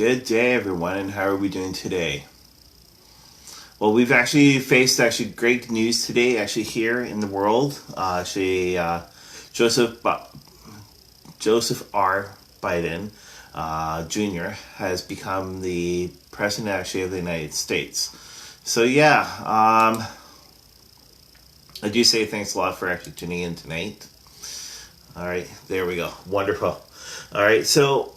Good day, everyone, and how are we doing today? Well, we've actually faced great news today, here in the world. Joseph R. Biden Jr. has become the president of the United States. So I do say thanks a lot for tuning in tonight. All right, there we go. Wonderful. All right, so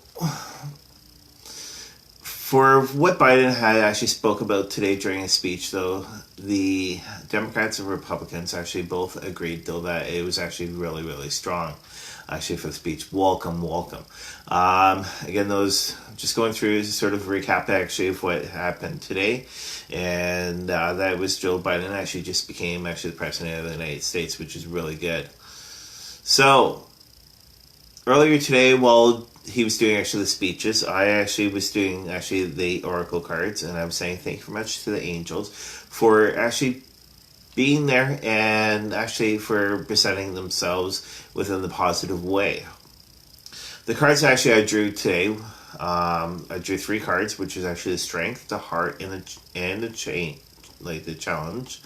for what Biden had spoke about today during his speech, though, the Democrats and Republicans both agreed, though, that it was really, really strong, for the speech. Welcome. Again, those just going through sort of recap, of what happened today, and that was Joe Biden just became the president of the United States, which is really good. So, earlier today, while he was doing the speeches, I was doing the oracle cards, and I was saying thank you very much to the angels for being there and for presenting themselves within the positive way. The cards I drew today, I drew 3 cards, which is the strength, the heart, and the chain, like the challenge.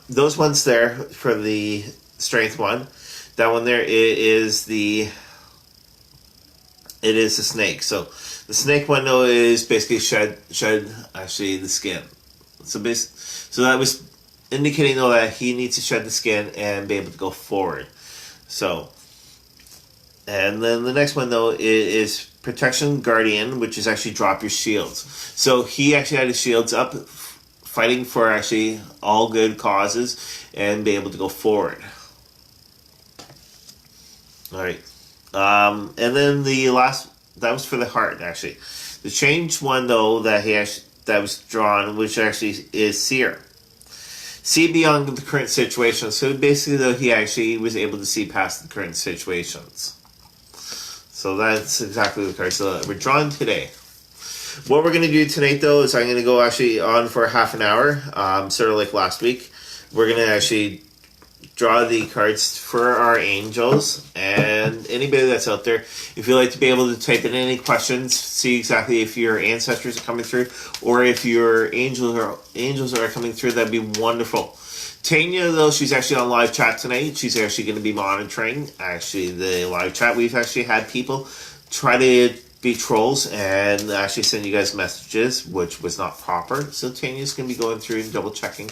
Those ones there for the strength one, that one there is the snake. So the snake one, though, is basically shed the skin. So that was indicating, though, that he needs to shed the skin and be able to go forward. So, and then the next one, though, is protection guardian, which is drop your shields. So he had his shields up, fighting for all good causes and be able to go forward. All right. And then the last, that was for the heart, The change one, though, that that was drawn, which is seer. See beyond the current situation. So basically, though, he was able to see past the current situations. So that's exactly the card. So we're drawing today. What we're going to do tonight, though, is I'm going to go on for half an hour, sort of like last week. We're going to draw the cards for our angels, and anybody that's out there, if you'd like to be able to type in any questions, see exactly if your ancestors are coming through or if your angels are coming through, that'd be wonderful. Tanya, though, she's on live chat tonight. She's going to be monitoring the live chat. We've had people try to be trolls and send you guys messages, which was not proper. So Tanya's going to be going through and double checking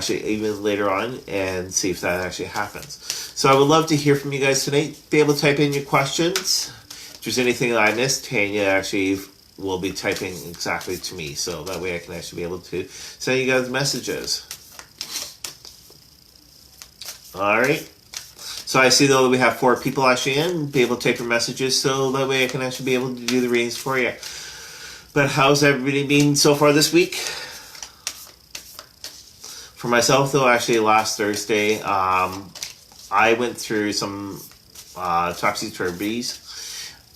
even later on and see if that happens. So I would love to hear from you guys tonight. Be able to type in your questions. If there's anything that I missed, Tanya will be typing exactly to me, so that way I can be able to send you guys messages. All right. So I see, though, that we have 4 people in, be able to type your messages, so that way I can be able to do the readings for you. But how's everybody been so far this week? For myself, though, last Thursday, I went through some topsy-turvies.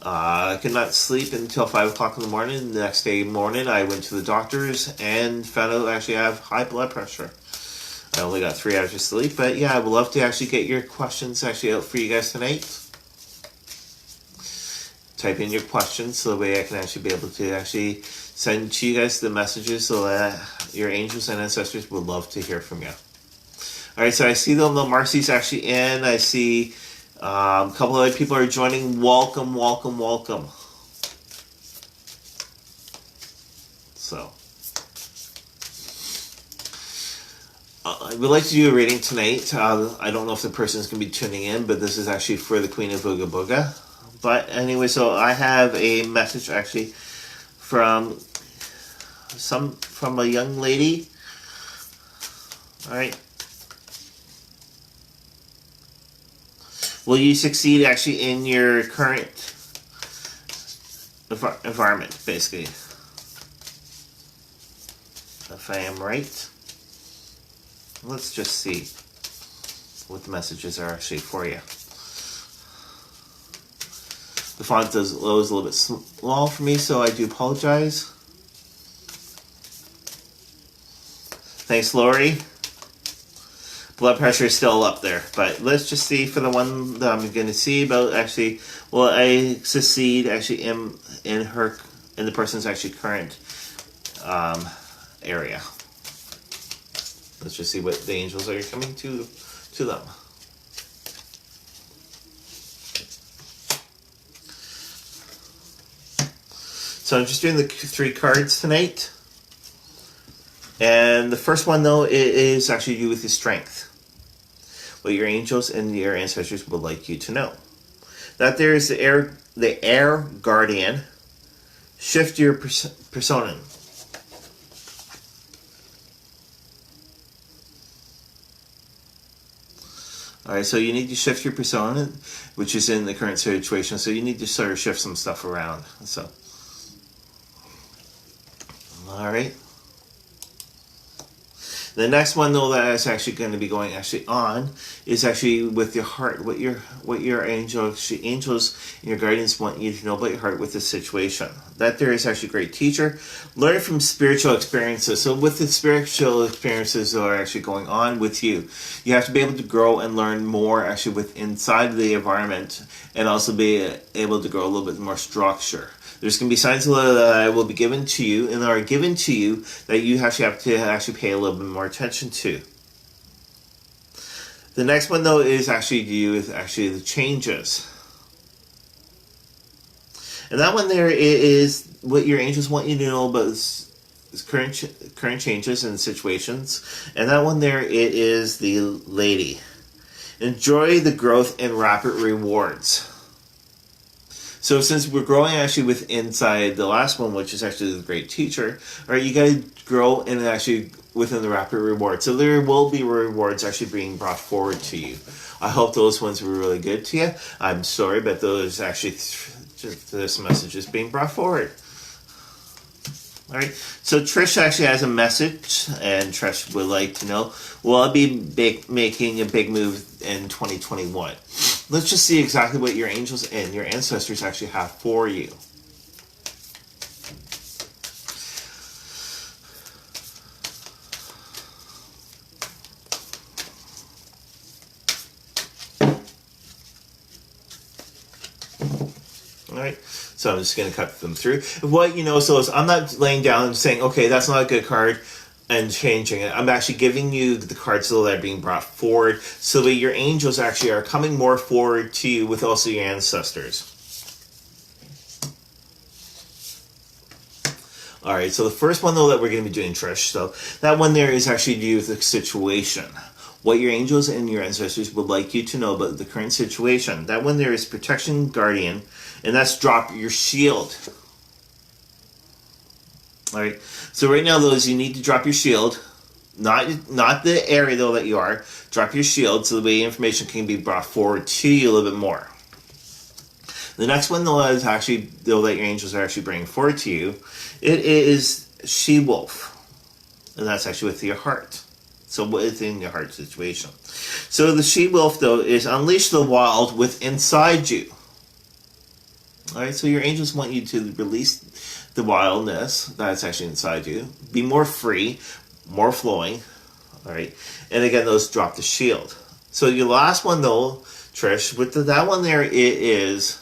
I could not sleep until 5 o'clock in the morning. The next day morning, I went to the doctors and found out I have high blood pressure. I only got 3 hours of sleep, but yeah, I would love to get your questions out for you guys tonight. Type in your questions so that way I can be able to send to you guys the messages so that your angels and ancestors would love to hear from you. All right, so I see them. Marcy's in. I see a couple of other people are joining. Welcome. So I would like to do a reading tonight. I don't know if the person is going to be tuning in, but this is for the Queen of Booga Booga. But anyway, so I have a message from a young lady. All right. Will you succeed in your current environment, basically? If I am right. Let's just see what the messages are for you. The font is a little bit small for me, so I do apologize. Thanks, Lori. Blood pressure is still up there, but let's just see for the one that I'm going to see about will I succeed in her in the person's actually current area. Let's just see what the angels are coming to them. So I'm just doing the 3 cards tonight. And the first one, though, is actually you with your strength. What your angels and your ancestors would like you to know. That there is the air guardian. Shift your persona. Alright, so you need to shift your persona, which is in the current situation. So you need to sort of shift some stuff around. So, alright. The next one, though, that is actually going to be going on is actually with your heart. What your angels and your guardians want you to know about your heart with this situation. That there is actually a great teacher. Learn from spiritual experiences. So with the spiritual experiences that are actually going on with you, you have to be able to grow and learn more actually with inside the environment, and also be able to grow a little bit more structure. There's going to be signs that will be given to you and are given to you that you actually have to pay a little bit more attention to. The next one, though, is actually to do with actually the changes. And that one there is what your angels want you to know about is current changes and situations. And that one there, it is the lady. Enjoy the growth and rapid rewards. So since we're growing actually with inside the last one, which is actually the great teacher, all right, you got to grow and actually within the rapid reward. So there will be rewards actually being brought forward to you. I hope those ones were really good to you. I'm sorry, but those actually just this message is being brought forward. All right, so Trish actually has a message, and Trish would like to know, will I be making a big move in 2021? Let's just see exactly what your angels and your ancestors actually have for you. All right, so I'm just going to cut them through. What you know, so is I'm not laying down and saying, okay, that's not a good card, and changing it. I'm actually giving you the cards that are being brought forward, so that your angels actually are coming more forward to you with also your ancestors. All right, so the first one, though, that we're going to be doing, Trish, so that one there is actually to do with the situation. What your angels and your ancestors would like you to know about the current situation. That one there is protection, guardian, and that's drop your shield. All right, so right now, those you need to drop your shield, not the area though that you are. Drop your shield so the way information can be brought forward to you a little bit more. The next one though is actually though that your angels are actually bringing forward to you. It is she-wolf, and that's actually with your heart. So what is in your heart situation? So the she-wolf though is unleash the wild within inside you. All right, so your angels want you to release the wildness that's actually inside you. Be more free, more flowing. All right, and again, those drop the shield. So your last one though, Trish, with that one there, it is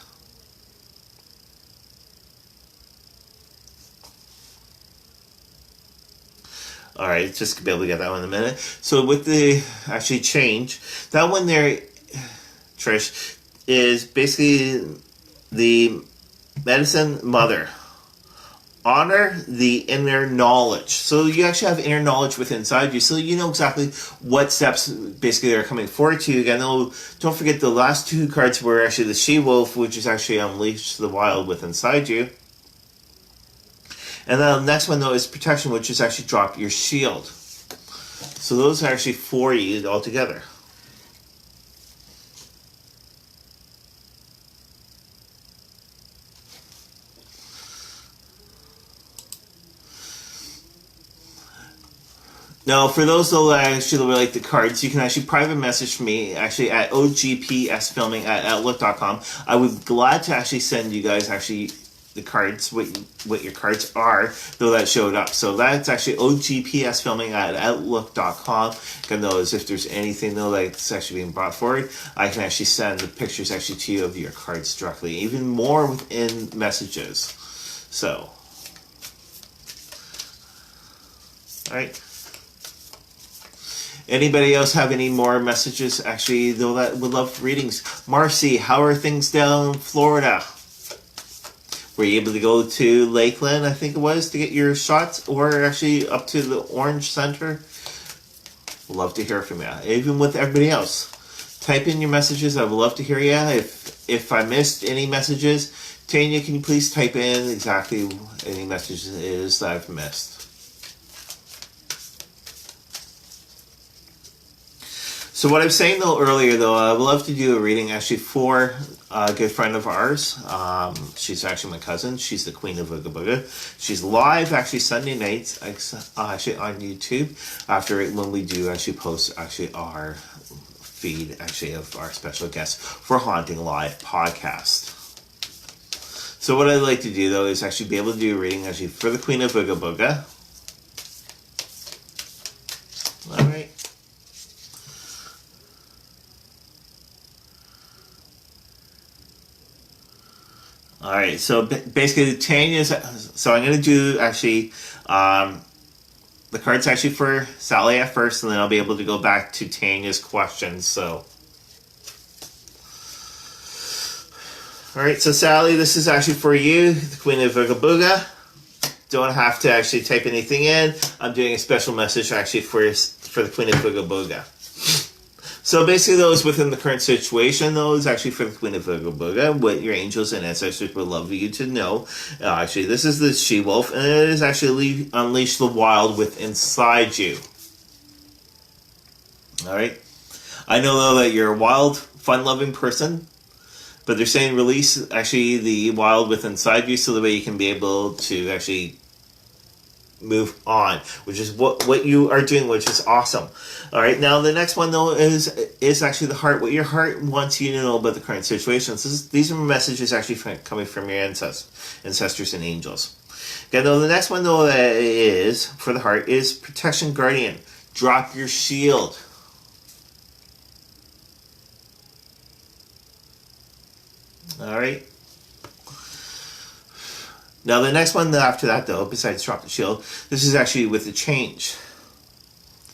all right. Just to be able to get that one in a minute. So with the actually change, that one there, Trish, is basically the medicine mother. Honor the inner knowledge. So you actually have inner knowledge within inside you. So you know exactly what steps basically are coming forward to you. Again, don't forget the last 2 cards were actually the she-wolf, which is actually unleash the wild within inside you. And then the next one though is protection, which is actually drop your shield. So those are actually for you altogether. Now, for those though that actually like the cards, you can actually private message me actually at ogpsfilming@outlook.com. I would be glad to actually send you guys actually the cards, what your cards are, though that showed up. So that's actually ogpsfilming@outlook.com. And those, if there's anything though that's actually being brought forward, I can actually send the pictures actually to you of your cards directly, even more within messages. So All right. Anybody else have any more messages? Actually, though, that would love readings. Marcy, how are things down in Florida? Were you able to go to Lakeland, I think it was, to get your shots, or actually up to the Orange Center? Love to hear from you. Even with everybody else, type in your messages. I would love to hear you. If I missed any messages, Tanya, can you please type in exactly any messages that I've missed? So what I was saying though earlier, though, I would love to do a reading actually for a good friend of ours. She's actually my cousin. She's the Queen of Ooga Booga. She's live actually Sunday nights actually on YouTube after when we do actually post actually our feed actually of our special guest for Haunting Live podcast. So what I'd like to do though is actually be able to do a reading actually for the Queen of Ooga Booga. All right. All right, so basically Tanya's, so I'm going to do actually the cards actually for Sally at first, and then I'll be able to go back to Tanya's questions. So, all right, so Sally, this is actually for you, the Queen of Ooga Booga. Don't have to actually type anything in. I'm doing a special message actually for the Queen of Ooga Booga. So basically, those within the current situation, those actually for the Queen of Ooga Booga, what your angels and ancestors would love you to know. Actually, this is the she-wolf, and it is actually unleash the wild within inside you. All right. I know though that you're a wild, fun-loving person, but they're saying release actually the wild within inside you, so that way you can be able to actually move on, which is what you are doing, which is awesome. All right, now the next one though is actually the heart. What your heart wants you to know about the current situation. So these are messages actually coming from your ancestors and angels. Okay, now the next one though that is for the heart is protection guardian. Drop your shield. All right. Now the next one after that though, besides drop the shield, this is actually with the change.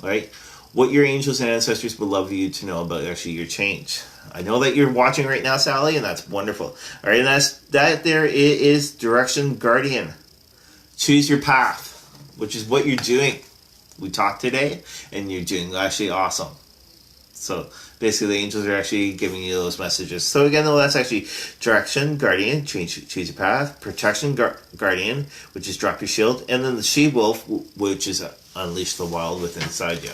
All right. What your angels and ancestors would love you to know about actually your change. I know that you're watching right now, Sally, and that's wonderful. All right, and that there is direction guardian. Choose your path, which is what you're doing. We talked today, and you're doing actually awesome. So basically, the angels are actually giving you those messages. So again, though, that's actually direction guardian, choose your path, protection guardian, which is drop your shield, and then the she-wolf, which is unleash the wild within inside you.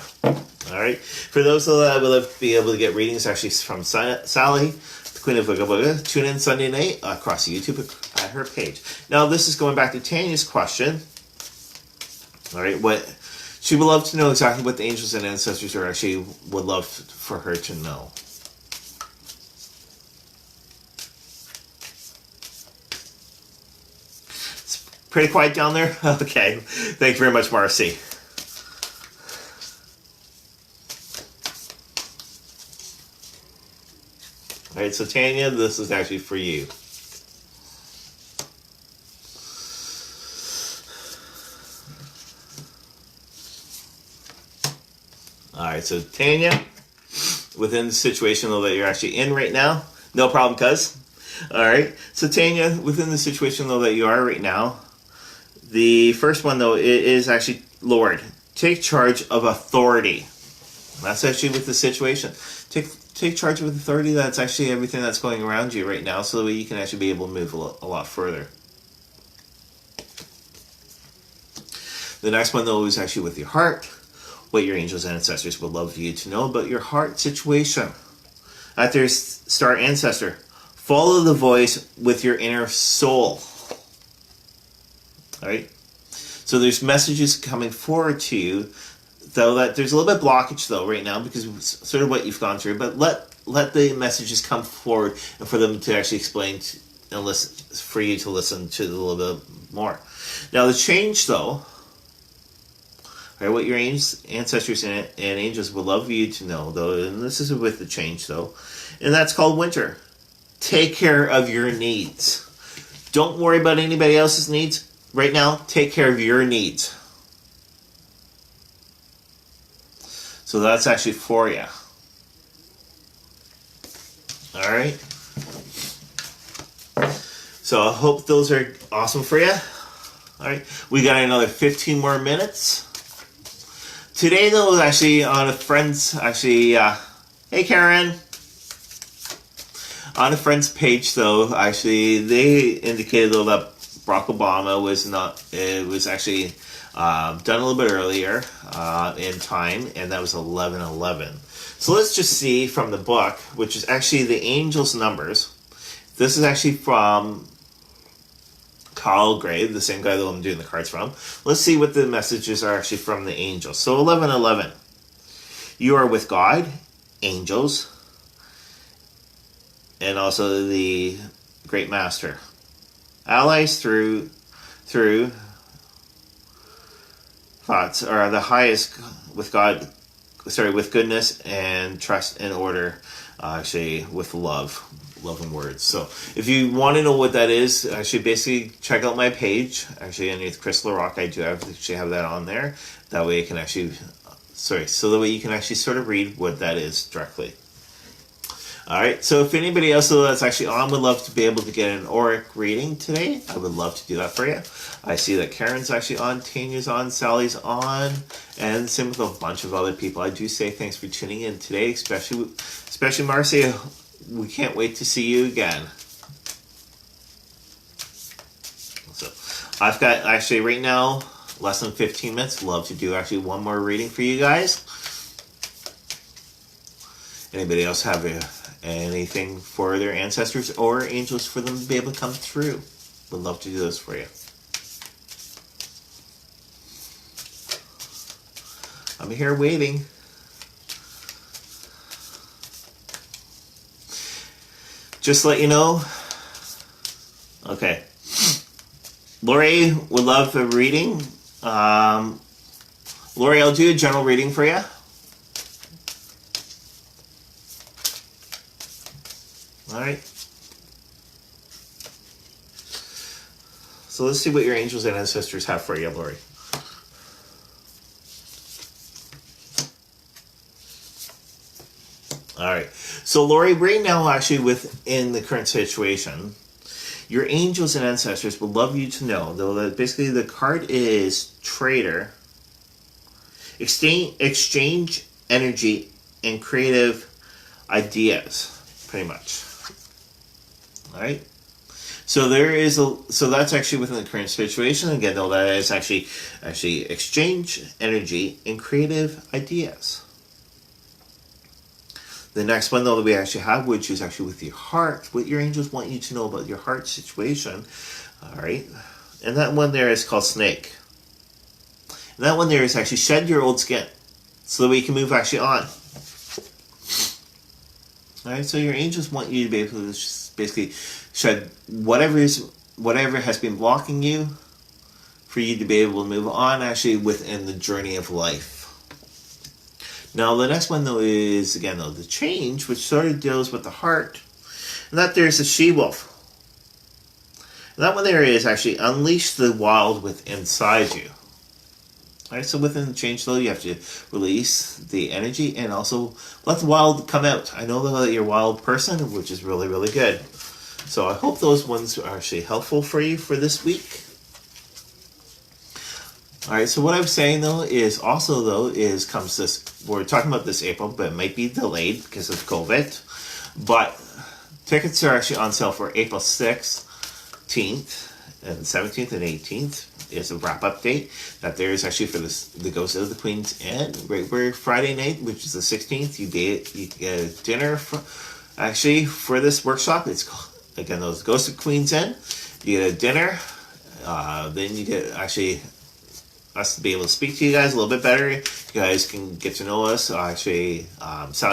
All right. For those that will be able to get readings actually from Sally, the Queen of Ooga Booga, tune in Sunday night across YouTube at her page. Now, this is going back to Tanya's question. All right. What she would love to know exactly what the angels and ancestors are actually would love for her to know. It's pretty quiet down there. Okay. Thank you very much, Marcy. All right, so Tanya, this is actually for you. All right, so Tanya, within the situation though that you're actually in right now, no problem, cuz. All right, so Tanya, within the situation though that you are right now, the first one though is actually Lord, take charge of authority. That's actually with the situation. Take charge of authority. That's actually everything that's going around you right now, so that you can actually be able to move a lot further. The next one, though, is actually with your heart. What your angels and ancestors would love you to know about your heart situation. At their star ancestor, follow the voice with your inner soul. All right? So there's messages coming forward to you, though that there's a little bit of blockage though right now because of sort of what you've gone through, but let the messages come forward and for them to actually explain and listen, for you to listen to a little bit more. Now the change though, right, what your ancestors and angels would love you to know though, and this is with the change though, and that's called winter. Take care of your needs. Don't worry about anybody else's needs right now. Take care of your needs. So that's actually for you. All right. So I hope those are awesome for you. All right. We got another 15 more minutes. Today, though, actually on a friend's, hey, Karen. On a friend's page, though, actually, they indicated, though, that Barack Obama was actually done a little bit earlier in time, and that was 11/11. So let's just see from the book, which is actually the Angel's Numbers. This is actually from Carl Gray, the same guy that I'm doing the cards from. Let's see what the messages are actually from the angels. So 11/11. You are with God, angels, and also the Great Master. Allies through thoughts are the highest with God, with goodness and trust and order, actually with loving words. So if you want to know what that is, actually basically check out my page. Actually underneath Chris Larocque, I do actually have that on there. That way I can actually, so that way you can actually sort of read what that is directly. All right, so if anybody else that's actually on would love to be able to get an auric reading today, I would love to do that for you. I see that Karen's actually on, Tanya's on, Sally's on, and same with a bunch of other people. I do say thanks for tuning in today, especially Marcia. We can't wait to see you again. So I've got actually right now less than 15 minutes. Love to do actually one more reading for you guys. Anybody else have anything for their ancestors or angels for them to be able to come through? Would love to do this for you. I'm here waiting. Just to let you know. Okay. Lori would love a reading. Lori, I'll do a general reading for you. All right. So let's see what your angels and ancestors have for you, Lori. All right. So Lori, right now, actually within the current situation, your angels and ancestors would love you to know, though, that basically the card is Trader. Exchange energy and creative ideas, pretty much. All right. So so that's actually within the current situation. Again, though, that is actually exchange energy and creative ideas. The next one, though, that we actually have, which is actually with your heart, what your angels want you to know about your heart situation. All right. And that one there is called Snake. And that one there is actually shed your old skin so that we can move actually on. All right. So your angels want you to be able to basically shed whatever has been blocking you for you to be able to move on actually within the journey of life. Now, the next one, though, is, again, though, the change, which sort of deals with the heart. And that there's a she-wolf. And that one there is actually unleash the wild within inside you. All right, so within the change, though, you have to release the energy and also let the wild come out. I know that you're a wild person, which is really, really good. So I hope those ones are actually helpful for you for this week. All right, so what I'm saying, though, is also, though, we're talking about this April, but it might be delayed because of COVID. But tickets are actually on sale for April 16th and 17th and 18th is a wrap-up date. That there is actually for the Ghost of the Queen's Inn, right where Friday night, which is the 16th, you get a dinner for this workshop. It's called, again, those Ghost of Queen's Inn. You get a dinner, then you get actually us to be able to speak to you guys a little bit better. You guys can get to know us. Sally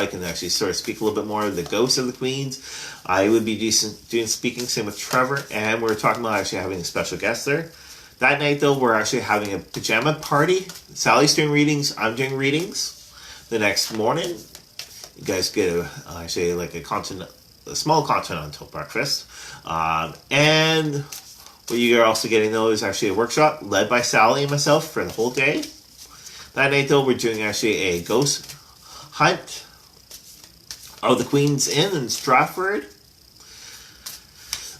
can actually sort of speak a little bit more of the ghosts of the queens. I would be doing speaking, same with Trevor, and we're talking about actually having a special guest there. That night, though, we're actually having a pajama party. Sally's doing readings. I'm doing readings. The next morning, you guys get a small continental breakfast, and what you are also getting, though, is actually a workshop led by Sally and myself for the whole day. That night, though, we're doing actually a ghost Hunt of the Queen's Inn in Stratford.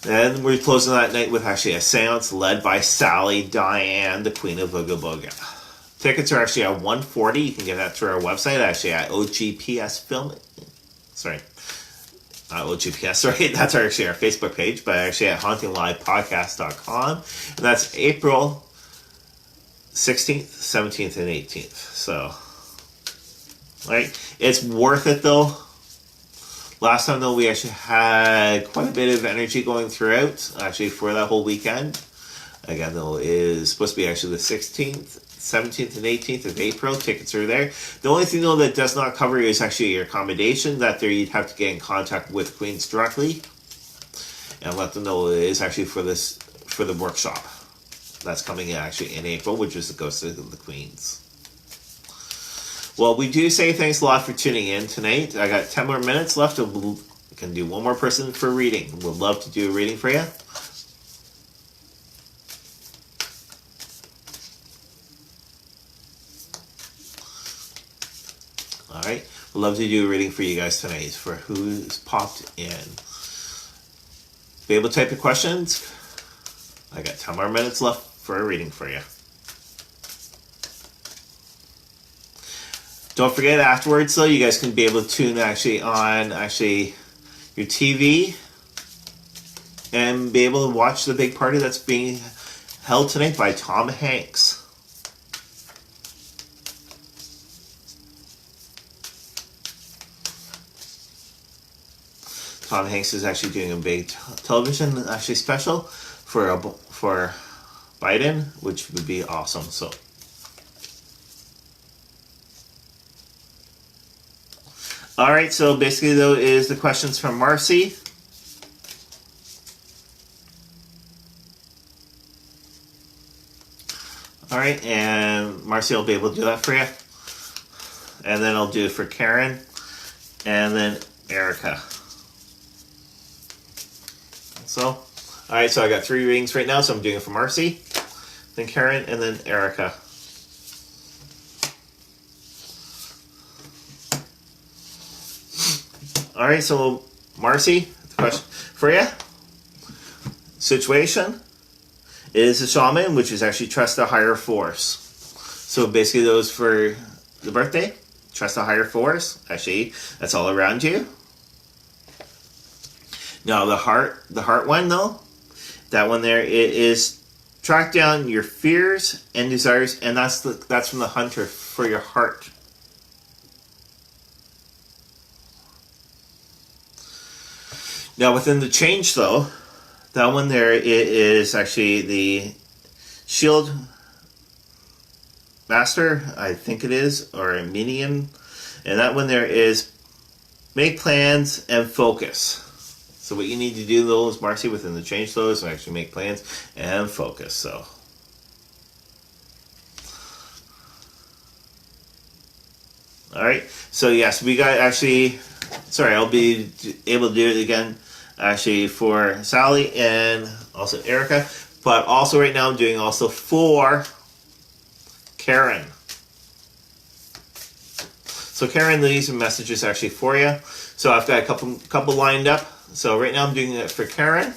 Then we're closing that night with actually a seance led by Sally Diane, the Queen of Booga Booga. Tickets are actually at $140. You can get that through our website, actually at OGPS Film. Sorry. OGPS, sorry. That's actually our Facebook page, but actually at HauntingLivePodcast.com. And that's April 16th, 17th, and 18th. So, right. It's worth it, though. Last time, though, we actually had quite a bit of energy going throughout, actually, for that whole weekend. Again, though, it is supposed to be actually the 16th, 17th, and 18th of April. Tickets are there. The only thing, though, that does not cover is actually your accommodation. That there you'd have to get in contact with Queens directly and let them know it is actually for the workshop that's coming in actually in April, which is the Ghost of the Queens. Well, we do say thanks a lot for tuning in tonight. I got 10 more minutes left. We can do one more person for reading. We'd love to do a reading for you. All right. We'd love to do a reading for you guys tonight for who's popped in. Be able to type your questions. I got 10 more minutes left for a reading for you. Don't forget afterwards, though, you guys can be able to tune actually on your TV and be able to watch the big party that's being held tonight by Tom Hanks. Tom Hanks is actually doing a big television actually special for Biden, which would be awesome. So. All right, so basically, though, is the questions from Marcy. All right, and Marcy will be able to do that for you. And then I'll do it for Karen, and then Erica. So, all right, so I got 3 readings right now, so I'm doing it for Marcy, then Karen, and then Erica. All right, so Marcy, the question for you. Situation is a shaman, which is actually trust a higher force. So basically, those for the birthday, trust a higher force. Actually, that's all around you. Now the heart one though, that one there, it is track down your fears and desires, and that's from the hunter for your heart. Now, within the change, though, that one there is actually the Shield Master, I think it is, or a Minion. And that one there is make plans and focus. So what you need to do, though, is, Marcy, within the change, though, is actually make plans and focus. So. All right. So, yes, we got actually... Sorry, I'll be able to do it again. Actually, for Sally and also Erica, but also right now I'm doing also for Karen. So Karen, these are messages actually for you. So I've got a couple lined up. So right now I'm doing it for Karen.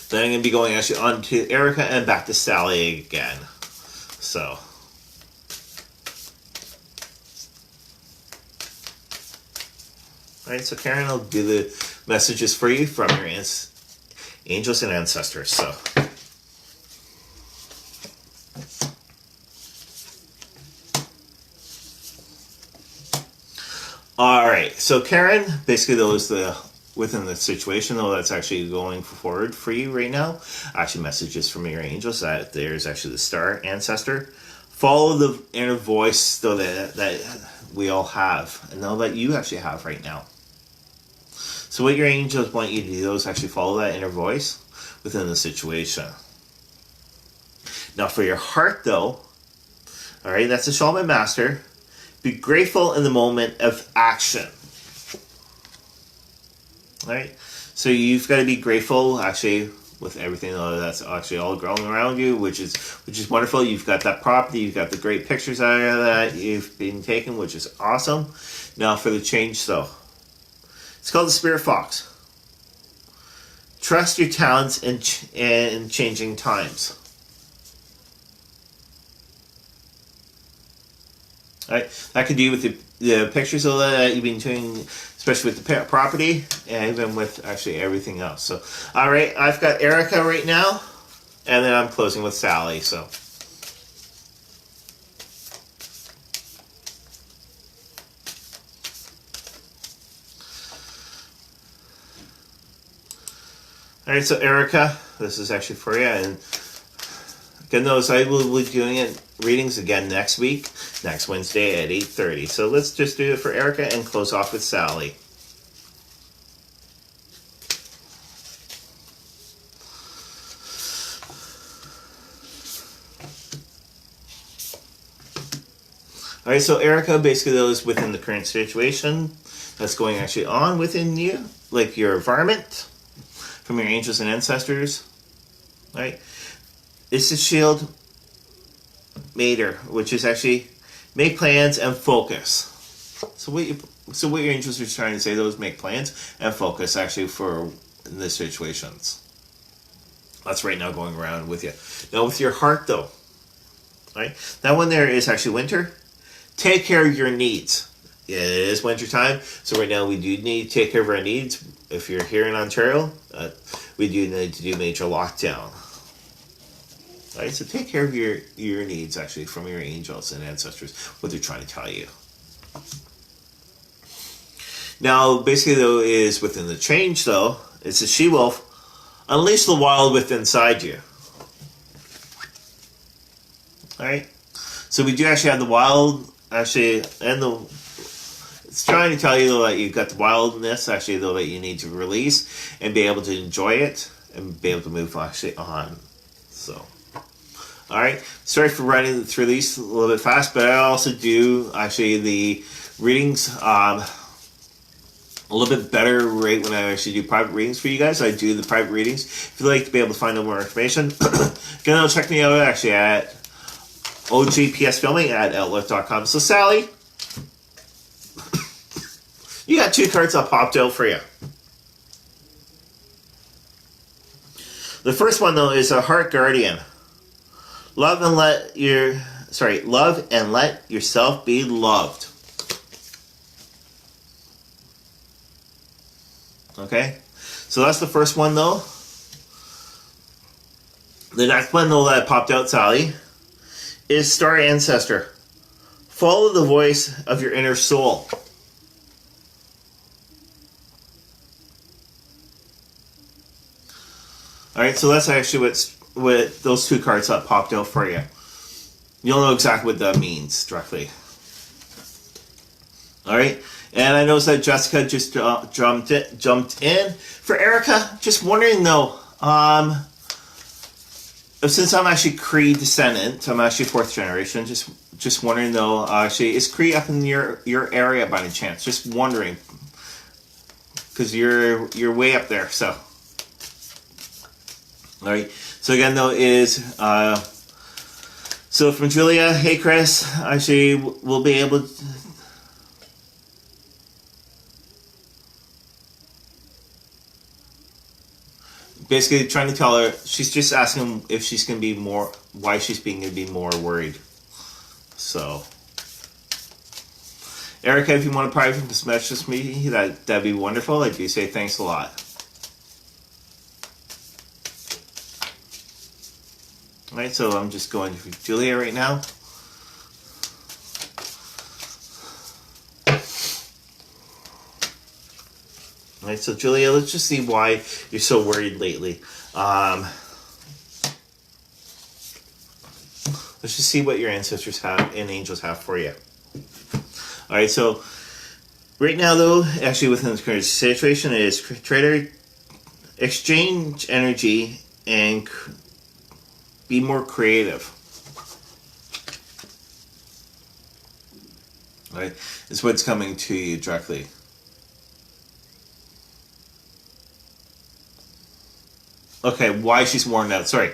Then I'm going to be going actually on to Erica and back to Sally again. So. Alright, so Karen, I'll do the messages for you from your angels and ancestors. So, alright, so Karen, basically those within the situation though that's actually going forward for you right now. Actually, messages from your angels that there's actually the star ancestor. Follow the inner voice though that we all have, and know that you actually have right now. So what your angels want you to do is actually follow that inner voice within the situation. Now for your heart though, all right, that's the Shaman Master. Be grateful in the moment of action. All right, so you've got to be grateful actually with everything that's actually all growing around you, which is wonderful. You've got that property, you've got the great pictures out of that you've been taking, which is awesome. Now for the change, though, it's called the Spirit Fox. Trust your talents in changing times. All right, that could do with the pictures that you've been doing, especially with the property, and even with actually everything else. So, all right, I've got Erica right now, and then I'm closing with Sally. So, all right, so Erica, this is actually for you, and again, those I will be doing it readings again next week, next Wednesday at 8:30. So let's just do it for Erica and close off with Sally. All right, so Erica, basically those within the current situation that's going actually on within you, like your environment, from your angels and ancestors. All right, this is Shield Mater, which is actually make plans and focus. So what your angels are trying to say, those make plans and focus actually for in the situations. That's right now going around with you. Now with your heart though, right? That one there is actually winter. Take care of your needs. Yeah, it is winter time, so right now we do need to take care of our needs. If you're here in Ontario, we do need to do major lockdown. Right, so take care of your needs actually from your angels and ancestors, what they're trying to tell you. Now, basically though, is within the change though, it's a she-wolf. Unleash the wild within inside you. All right, so we do actually have the wild actually, and it's trying to tell you though that you've got the wildness actually though that you need to release and be able to enjoy it and be able to move actually on. So. Alright, sorry for running through these a little bit fast, but I also do actually the readings a little bit better right when I actually do private readings for you guys. I do the private readings. If you'd like to be able to find out more information, you can check me out actually at ogpsfilming@outlook.com. So Sally, you got 2 cards that popped out for you. The first one though is a Heart Guardian. Love and let yourself be loved. Okay? So that's the first one though. The next one though that popped out, Sally, is Star Ancestor. Follow the voice of your inner soul. Alright, so that's actually what those 2 cards that popped out for you. You'll know exactly what that means directly. Alright, and I noticed that Jessica just jumped in. For Erica, just wondering though, since I'm actually Cree descendant, I'm actually 4th generation, just wondering though, actually, is Cree up in your area by any chance? Just wondering. Because you're way up there, so. Alright, so again though is, so from Julia, hey Chris, actually we'll be able to, basically trying to tell her, she's just asking if she's going to be more, why she's going to be more worried. So, Erica, if you want to private message me, that'd be wonderful. I do say thanks a lot. Alright, so I'm just going to Julia right now. Alright, so Julia, let's just see why you're so worried lately. Let's just see what your ancestors have and angels have for you. Alright, so right now though, actually within the current situation is trader, exchange energy and be more creative. Right? It's what's coming to you directly. Okay, why she's worn out. Sorry.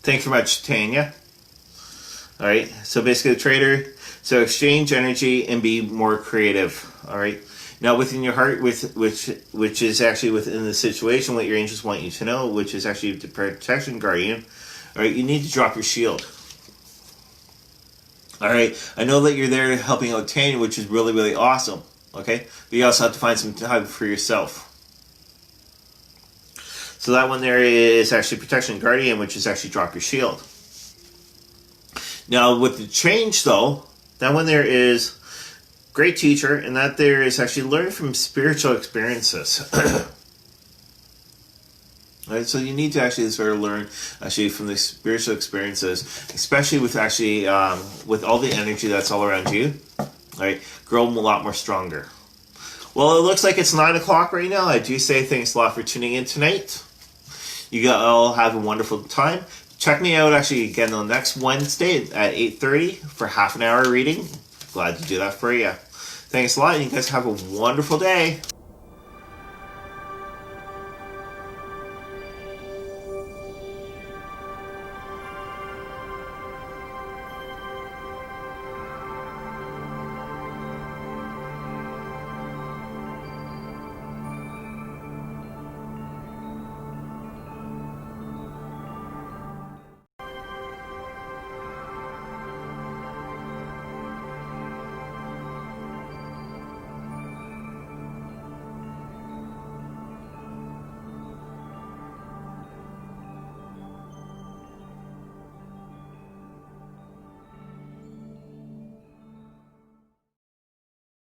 Thanks very much, Tanya. All right. So basically, the trader. So exchange energy and be more creative. All right. Now, within your heart, which is actually within the situation, what your angels want you to know, which is actually the protection guardian. All right. You need to drop your shield. All right. I know that you're there helping out Tanya, which is really, really awesome. Okay. But you also have to find some time for yourself. So that one there is actually protection guardian, which is actually drop your shield. Now with the change though, that one there is great teacher, and that there is actually learn from spiritual experiences. Right, so you need to actually sort of learn actually from the spiritual experiences, especially with actually with all the energy that's all around you. Right, grow a lot more stronger. Well, it looks like it's 9 o'clock right now. I do say thanks a lot for tuning in tonight. You all have a wonderful time. Check me out actually again on next Wednesday at 8:30 for half an hour reading. Glad to do that for you. Thanks a lot. You guys have a wonderful day.